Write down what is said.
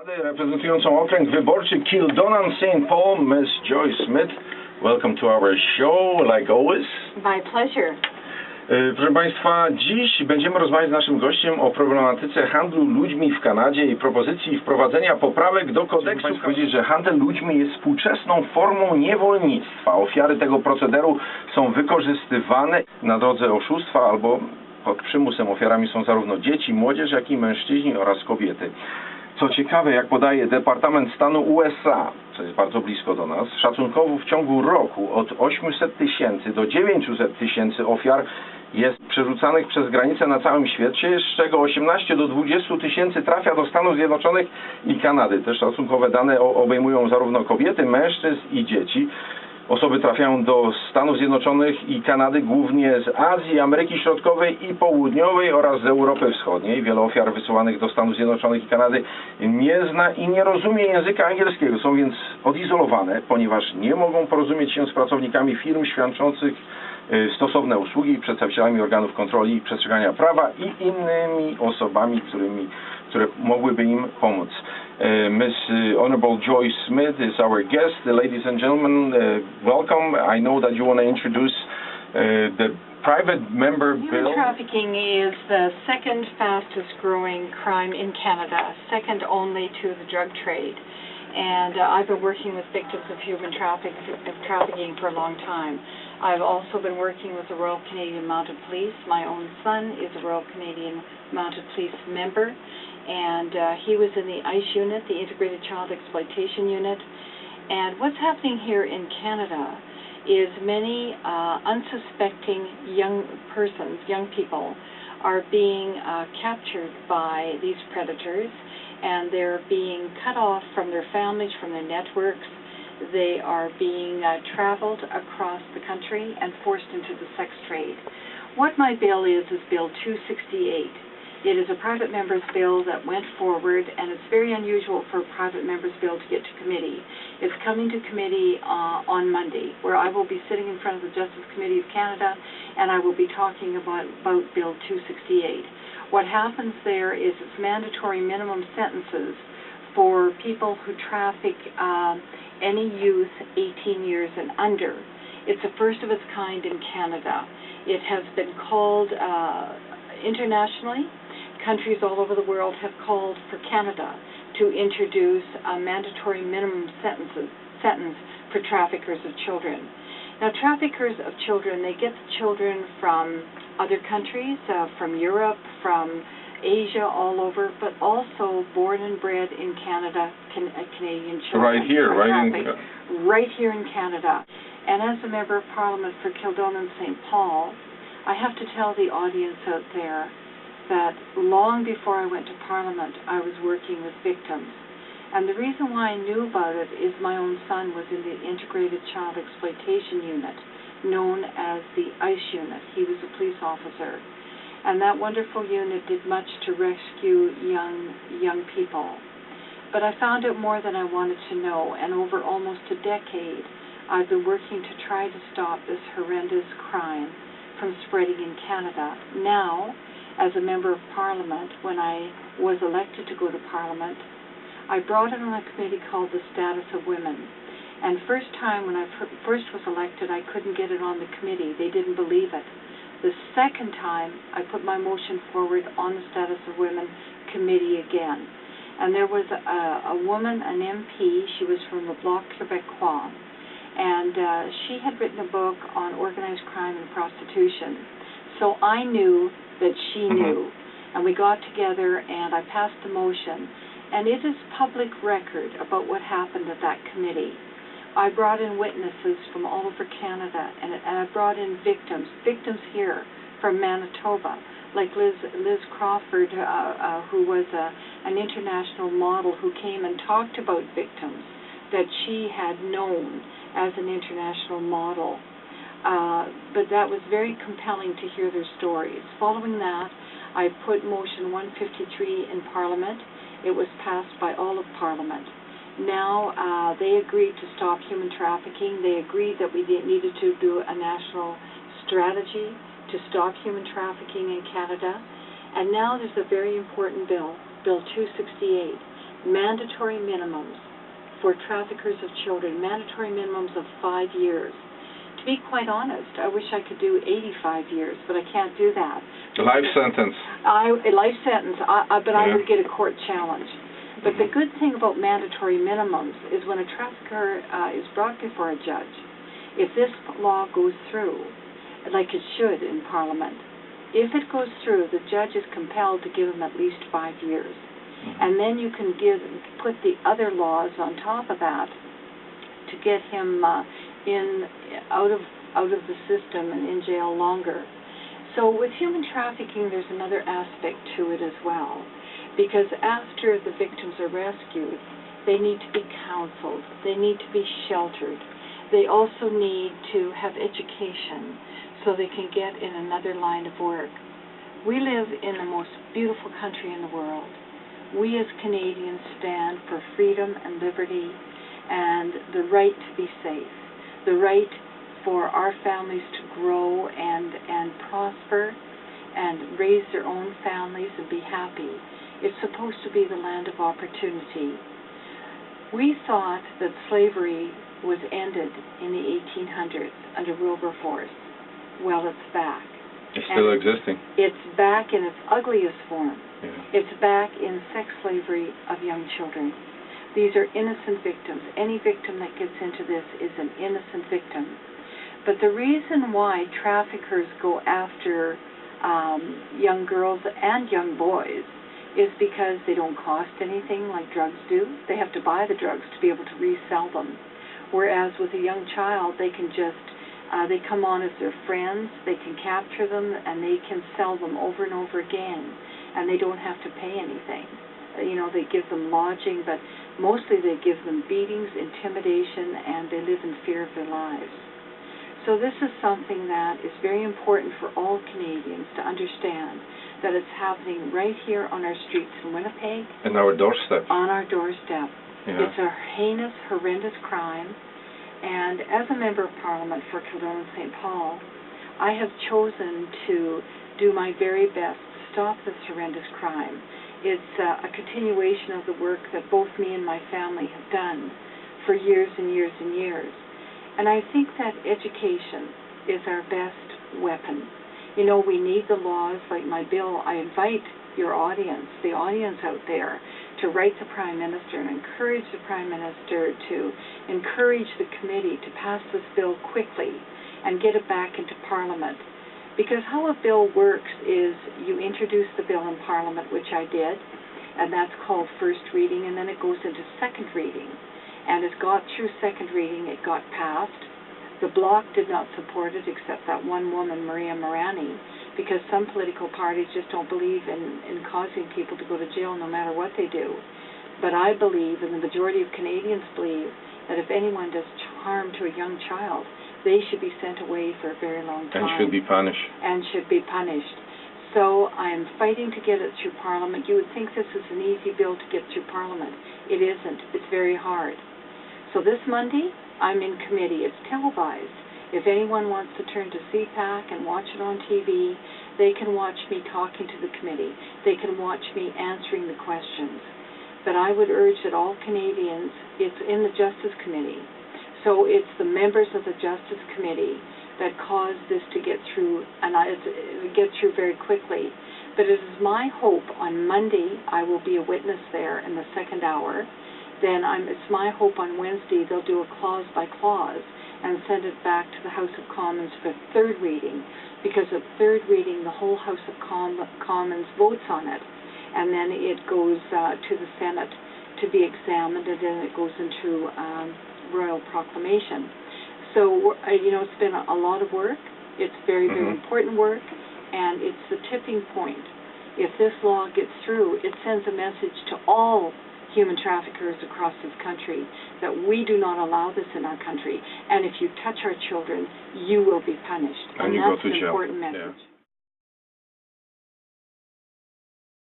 Reprezentującą okręg wyborczy Kildonan-St. Paul, Miss Joyce Smith. Welcome to our show, like always. My pleasure. Proszę Państwa, dziś będziemy rozmawiać z naszym gościem o problematyce handlu ludźmi w Kanadzie i propozycji wprowadzenia poprawek do kodeksu. Chcę powiedzieć, że handel ludźmi jest współczesną formą niewolnictwa. Ofiary tego procederu są wykorzystywane na drodze oszustwa albo pod przymusem. Ofiarami są zarówno dzieci, młodzież, jak i mężczyźni oraz kobiety. Co ciekawe, jak podaje Departament Stanu USA, co jest bardzo blisko do nas, szacunkowo w ciągu roku od 800 tysięcy do 900 tysięcy ofiar jest przerzucanych przez granicę na całym świecie, z czego 18 do 20 tysięcy trafia do Stanów Zjednoczonych i Kanady. Te szacunkowe dane obejmują zarówno kobiety, mężczyzn i dzieci. Osoby trafiają do Stanów Zjednoczonych i Kanady głównie z Azji, Ameryki Środkowej i Południowej oraz z Europy Wschodniej. Wiele ofiar wysyłanych do Stanów Zjednoczonych i Kanady nie zna i nie rozumie języka angielskiego. Są więc odizolowane, ponieważ nie mogą porozumieć się z pracownikami firm świadczących stosowne usługi, przedstawicielami organów kontroli i przestrzegania prawa i innymi osobami, które mogłyby im pomóc. Miss Honorable Joyce Smith is our guest. Ladies and gentlemen, welcome. I know that you want to introduce the private member bill. Human trafficking is the second fastest growing crime in Canada, second only to the drug trade. And I've been working with victims of human trafficking for a long time. I've also been working with the Royal Canadian Mounted Police. My own son is a Royal Canadian Mounted Police member, and he was in the ICE unit, the Integrated Child Exploitation Unit. And what's happening here in Canada is many unsuspecting young people, are being captured by these predators, and they're being cut off from their families, from their networks. They are being traveled across the country and forced into the sex trade. What my bill is Bill 268. It is a private member's bill that went forward, and it's very unusual for a private member's bill to get to committee. It's coming to committee on Monday, where I will be sitting in front of the Justice Committee of Canada, and I will be talking about Bill 268. What happens there is it's mandatory minimum sentences for people who traffic any youth 18 years and under. It's the first of its kind in Canada. It has been called internationally. Countries all over the world have called for Canada to introduce a mandatory minimum sentence for traffickers of children. Now, traffickers of children, they get the children from other countries, from Europe, from Asia, all over, but also born and bred in Canada, Canadian children. Right here, right here in Canada. And as a member of Parliament for Kildonan-St. Paul, I have to tell the audience out there that long before I went to Parliament, I was working with victims. And the reason why I knew about it is my own son was in the Integrated Child Exploitation Unit, known as the ICE unit. He was a police officer. And that wonderful unit did much to rescue young people. But I found out more than I wanted to know, and over almost a decade, I've been working to try to stop this horrendous crime from spreading in Canada. Now, as a member of Parliament, when I was elected to go to Parliament, I brought it on a committee called the Status of Women. And first time when I first was elected, I couldn't get it on the committee. They didn't believe it. The second time, I put my motion forward on the Status of Women committee again. And there was a woman, an MP, she was from the Bloc Québécois, and she had written a book on organized crime and prostitution. So I knew that she knew, and we got together and I passed the motion. And it is public record about what happened at that committee. I brought in witnesses from all over Canada, and I brought in victims here from Manitoba, like Liz Crawford, who was an international model who came and talked about victims that she had known as an international model. But that was very compelling to hear their stories. Following that, I put motion 153 in Parliament. It was passed by all of Parliament. Now they agreed to stop human trafficking. They agreed that we needed to do a national strategy to stop human trafficking in Canada. And now there's a very important bill, Bill 268. mandatory minimums for traffickers of children, mandatory minimums of 5 years. To be quite honest, I wish I could do 85 years, but I can't do that. The life sentence. A life sentence, but I would get a court challenge. But the good thing about mandatory minimums is when a trafficker is brought before a judge, if this law goes through, like it should in Parliament, if it goes through, the judge is compelled to give him at least 5 years. And then you can put the other laws on top of that to get him out of the system and in jail longer. So with human trafficking, there's another aspect to it as well, because after the victims are rescued, they need to be counseled, they need to be sheltered, they also need to have education so they can get in another line of work. We live in the most beautiful country in the world. We as Canadians stand for freedom and liberty and the right to be safe, the right for our families to grow and prosper and raise their own families and be happy. It's supposed to be the land of opportunity. We thought that slavery was ended in the 1800s under Wilberforce. Well, it's back. It's still existing. It's back in its ugliest form. Yeah. It's back in sex slavery of young children. These are innocent victims. Any victim that gets into this is an innocent victim. But the reason why traffickers go after young girls and young boys is because they don't cost anything like drugs do. They have to buy the drugs to be able to resell them. Whereas with a young child, they can just, they come on as their friends, they can capture them, and they can sell them over and over again, and they don't have to pay anything. You know, they give them lodging, but mostly they give them beatings, intimidation, and they live in fear of their lives. So this is something that is very important for all Canadians to understand, that it's happening right here on our streets in Winnipeg. On our doorstep. On our doorstep. Yeah. It's a heinous, horrendous crime. And as a member of Parliament for Kildonan-St. Paul, I have chosen to do my very best to stop this horrendous crime. It's a continuation of the work that both me and my family have done for years and years and years. And I think that education is our best weapon. You know, we need the laws like my bill. I invite your audience, the audience out there, to write the Prime Minister and encourage the Prime Minister to encourage the committee to pass this bill quickly and get it back into Parliament. Because how a bill works is you introduce the bill in Parliament, which I did, and that's called first reading, and then it goes into second reading. And it got through second reading, it got passed. The Bloc did not support it except that one woman, Maria Morani, because some political parties just don't believe in causing people to go to jail no matter what they do. But I believe, and the majority of Canadians believe, that if anyone does harm to a young child, they should be sent away for a very long time. And should be punished. And should be punished. So I'm fighting to get it through Parliament. You would think this is an easy bill to get through Parliament. It isn't. It's very hard. So this Monday, I'm in committee. It's televised. If anyone wants to turn to CPAC and watch it on TV, they can watch me talking to the committee. They can watch me answering the questions. But I would urge that all Canadians, it's in the Justice Committee. So it's the members of the Justice Committee that caused this to get through, and get through very quickly. But it is my hope on Monday I will be a witness there in the second hour. Then it's my hope on Wednesday they'll do a clause by clause and send it back to the House of Commons for third reading, because at third reading the whole House of Commons votes on it, and then it goes to the Senate to be examined, and then it goes into royal proclamation. So, you know, it's been a lot of work. It's very, very important work, and it's the tipping point. If this law gets through, it sends a message to all human traffickers across this country that we do not allow this in our country, and if you touch our children, you will be punished. And you that's go to an jail. important message. Yeah.